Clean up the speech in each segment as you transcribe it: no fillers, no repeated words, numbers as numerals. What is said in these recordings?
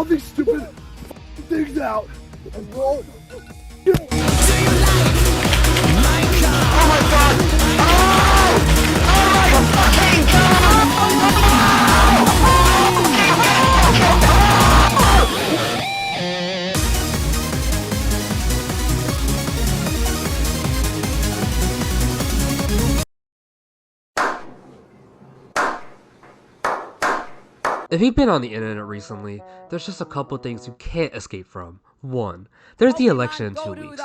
all these stupid things out and roll. Oh my god! Oh! Oh my fucking If you've been on the internet recently, there's just a couple things you can't escape from. 1. There's the election in 2 weeks.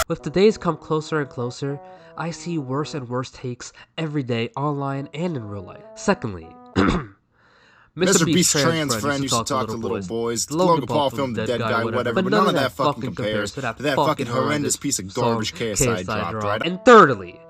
With the days come closer and closer, I see worse and worse takes every day online and in real life. Secondly, Mr. Beast's trans friend used to talk to little boys. Logan Paul filmed the dead guy, whatever, but none of that fucking compares to that fucking horrendous piece of garbage KSI dropped, right? And thirdly,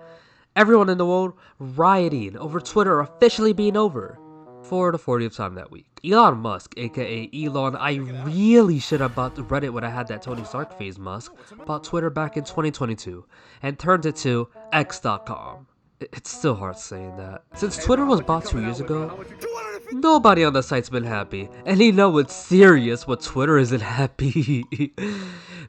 everyone in the world rioting over Twitter officially being over. For the 40th time that week. Elon Musk, aka Elon, I really should have bought Reddit when I had that Tony Stark phase. Musk bought Twitter back in 2022 and turned it to X.com. It's still hard saying that. Since Twitter was bought 2 years ago, nobody on the site's been happy. And you know it's serious what Twitter isn't happy.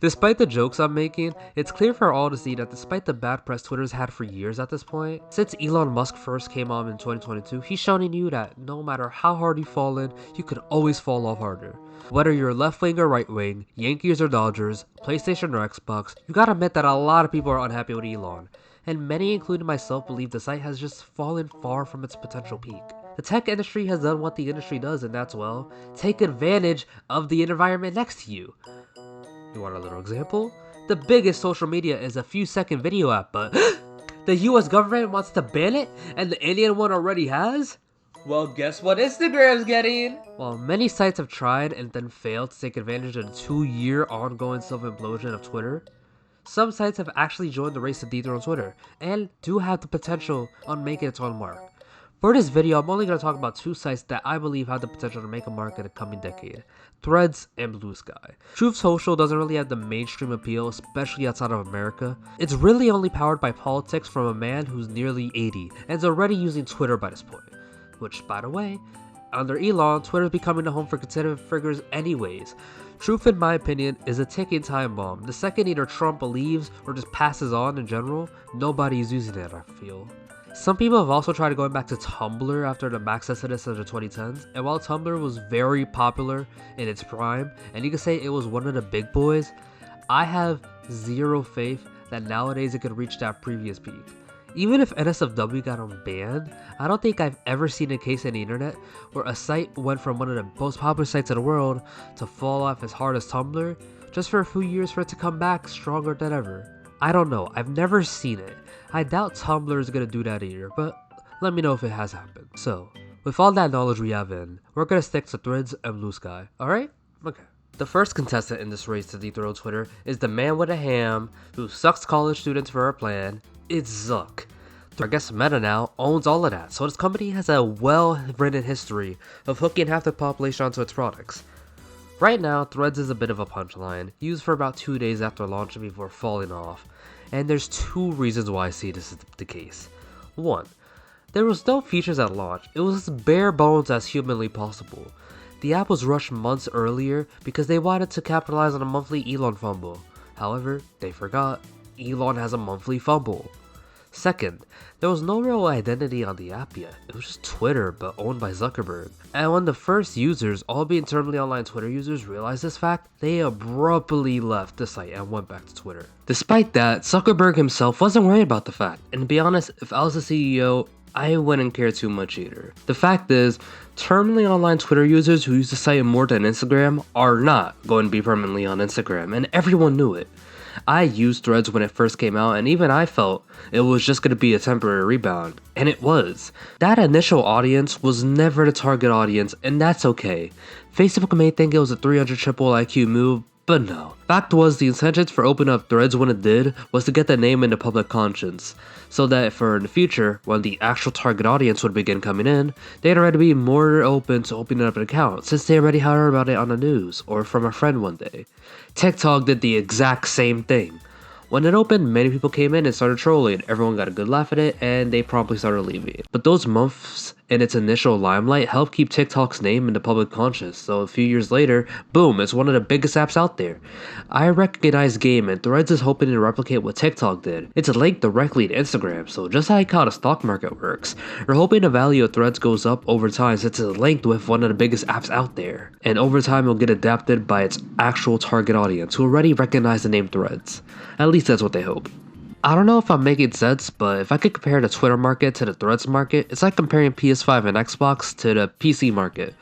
Despite the jokes I'm making, it's clear for all to see that despite the bad press Twitter's had for years at this point, since Elon Musk first came on in 2022, he's shown you that no matter how hard you fall in, you can always fall off harder. Whether you're left wing or right wing, Yankees or Dodgers, PlayStation or Xbox, you gotta admit that a lot of people are unhappy with Elon. And many, including myself, believe the site has just fallen far from its potential peak. The tech industry has done what the industry does, and that's, well, take advantage of the environment next to you. You want a little example? The biggest social media is a few-second video app, but the US government wants to ban it, and the Indian one already has? Well, guess what Instagram's getting? While many sites have tried and then failed to take advantage of the 2-year ongoing self-implosion of Twitter, some sites have actually joined the race to dethrone Twitter, and do have the potential on making its own mark. For this video, I'm only going to talk about 2 sites that I believe have the potential to make a mark in the coming decade. Threads and Bluesky. Truth Social doesn't really have the mainstream appeal, especially outside of America. It's really only powered by politics from a man who's nearly 80, and is already using Twitter by this point. Which, by the way, under Elon, Twitter's becoming the home for conservative figures anyways. Truth, in my opinion, is a ticking time bomb. The second either Trump leaves or just passes on in general, nobody's using it, I feel. Some people have also tried going back to Tumblr after the max exodus of the 2010s, and while Tumblr was very popular in its prime, and you could say it was one of the big boys, I have zero faith that nowadays it could reach that previous peak. Even if NSFW got unbanned, I don't think I've ever seen a case on the internet where a site went from one of the most popular sites in the world to fall off as hard as Tumblr, just for a few years for it to come back stronger than ever. I don't know, I've never seen it. I doubt Tumblr is gonna do that either, but let me know if it has happened. So, with all that knowledge we have in, we're gonna stick to Threads and Bluesky, alright? Okay. The first contestant in this race to dethrone Twitter is the man with a ham who sucks college students for a plan. It's Zuck. I guess Meta now owns all of that, so this company has a well-written history of hooking half the population onto its products. Right now, Threads is a bit of a punchline, used for about 2 days after launching before falling off, and there's 2 reasons why I see this is the case. 1. There was no features at launch, it was as bare bones as humanly possible. The app was rushed months earlier because they wanted to capitalize on a monthly Elon fumble. However, they forgot, Elon has a monthly fumble. Second, there was no real identity on the app yet. It was just Twitter, but owned by Zuckerberg. And when the first users, albeit terminally online Twitter users, realized this fact, they abruptly left the site and went back to Twitter. Despite that, Zuckerberg himself wasn't worried about the fact. And to be honest, if I was the CEO, I wouldn't care too much either. The fact is, terminally online Twitter users who use the site more than Instagram are not going to be permanently on Instagram, and everyone knew it. I used Threads when it first came out, and even I felt it was just going to be a temporary rebound, and it was. That initial audience was never the target audience, and that's okay. Facebook may think it was a 300 triple IQ move, but no. Fact was, the incentives for opening up Threads when it did was to get the name into public conscience, so that for in the future, when the actual target audience would begin coming in, they'd already be more open to opening up an account, since they already heard about it on the news, or from a friend one day. TikTok did the exact same thing. When it opened, many people came in and started trolling, everyone got a good laugh at it, and they promptly started leaving. But those months in its initial limelight helped keep TikTok's name in the public conscious, so a few years later, boom, it's one of the biggest apps out there. I recognize game, and Threads is hoping to replicate what TikTok did. It's linked directly to Instagram, so just like how the stock market works, we're hoping the value of Threads goes up over time since it's linked with one of the biggest apps out there. And over time it'll get adapted by its actual target audience who already recognize the name Threads. At least that's what they hope. I don't know if I'm making sense, but if I could compare the Twitter market to the Threads market, it's like comparing PS5 and Xbox to the PC market.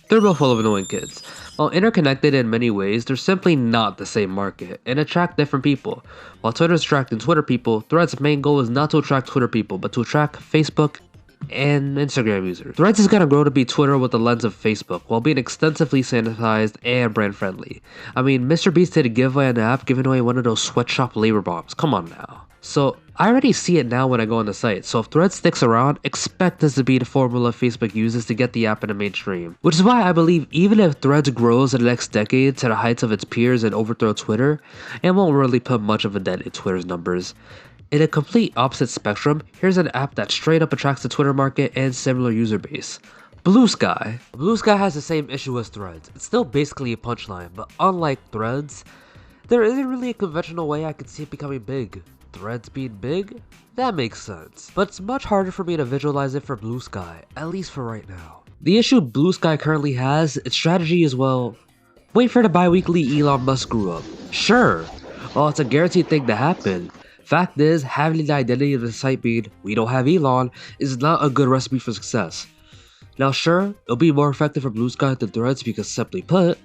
They're both full of annoying kids. While interconnected in many ways, they're simply not the same market and attract different people. While Twitter's attracting Twitter people, Threads' main goal is not to attract Twitter people, but to attract Facebook and Instagram users. Threads is gonna grow to be Twitter with the lens of Facebook, while being extensively sanitized and brand friendly. I mean, Mr. Beast did a giveaway on the app giving away one of those sweatshop labor bombs, come on now. So, I already see it now when I go on the site, so if Threads sticks around, expect this to be the formula Facebook uses to get the app in the mainstream. Which is why I believe even if Threads grows in the next decade to the heights of its peers and overthrow Twitter, it won't really put much of a dent in Twitter's numbers. In a complete opposite spectrum, here's an app that straight up attracts the Twitter market and similar user base. Bluesky. Bluesky has the same issue as Threads. It's still basically a punchline, but unlike Threads, there isn't really a conventional way I could see it becoming big. Threads being big? That makes sense. But it's much harder for me to visualize it for Bluesky, at least for right now. The issue Bluesky currently has, its strategy is, well, wait for the bi-weekly Elon Musk grew up. Sure, well, it's a guaranteed thing to happen. Fact is, having the identity of the site being, we don't have Elon, is not a good recipe for success. Now sure, it'll be more effective for Bluesky than Threads because simply put,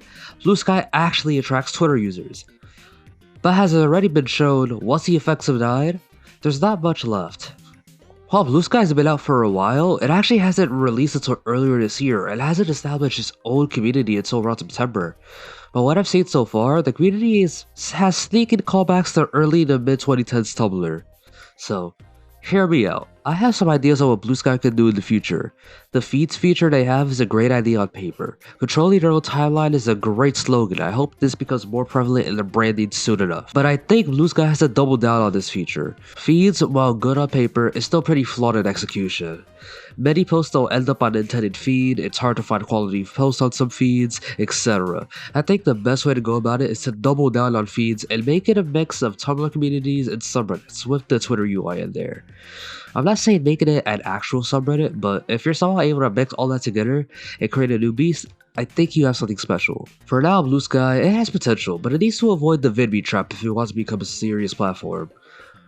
Bluesky actually attracts Twitter users. But as has already been shown, once the effects have died, there's not much left. While Bluesky's been out for a while, it actually hasn't released until earlier this year and hasn't established its own community until around September. But what I've seen so far, the community has sneaking callbacks to early to mid 2010s Tumblr. So, hear me out. I have some ideas on what Bluesky could do in the future. The feeds feature they have is a great idea on paper. Controlling their own timeline is a great slogan. I hope this becomes more prevalent in the branding soon enough. But I think Bluesky has to double down on this feature. Feeds, while good on paper, is still pretty flawed in execution. Many posts don't end up on the intended feed, it's hard to find quality posts on some feeds, etc. I think the best way to go about it is to double down on feeds and make it a mix of Tumblr communities and subreddits with the Twitter UI in there. I'm not saying making it an actual subreddit, but if you're somehow able to mix all that together and create a new beast, I think you have something special. For now, Bluesky, it has potential, but it needs to avoid the VidMe trap if it wants to become a serious platform.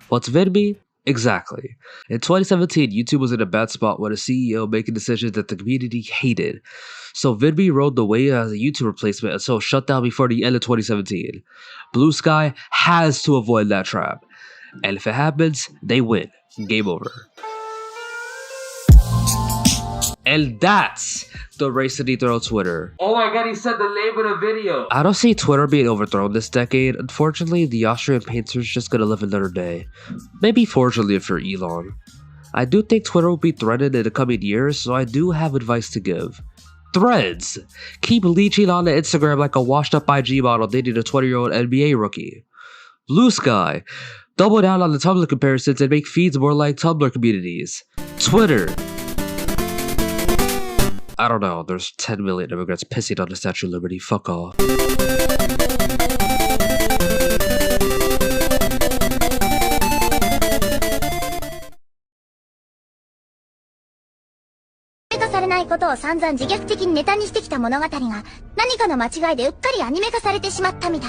What's VidMe? Exactly. In 2017, YouTube was in a bad spot with a CEO making decisions that the community hated. So VidMe rode the wave as a YouTube replacement until shut down before the end of 2017. Bluesky has to avoid that trap. And if it happens, they win. Game over. And that's the race to dethrone Twitter. Oh my god, he said the name of the video. I don't see Twitter being overthrown this decade. Unfortunately, the Austrian painter's just gonna live another day. Maybe fortunately if you're Elon. I do think Twitter will be threatened in the coming years, so I do have advice to give. Threads. Keep leeching on the Instagram like a washed up IG model dating a 20-year-old NBA rookie. Bluesky. Double down on the Tumblr comparisons and make feeds more like Tumblr communities. Twitter. I don't know, there's 10 million immigrants pissing on the Statue of Liberty, fuck off. されないことを散々自虐的にネタにしてきた物語が何かの間違いでうっかりアニメ化されてしまったみたい。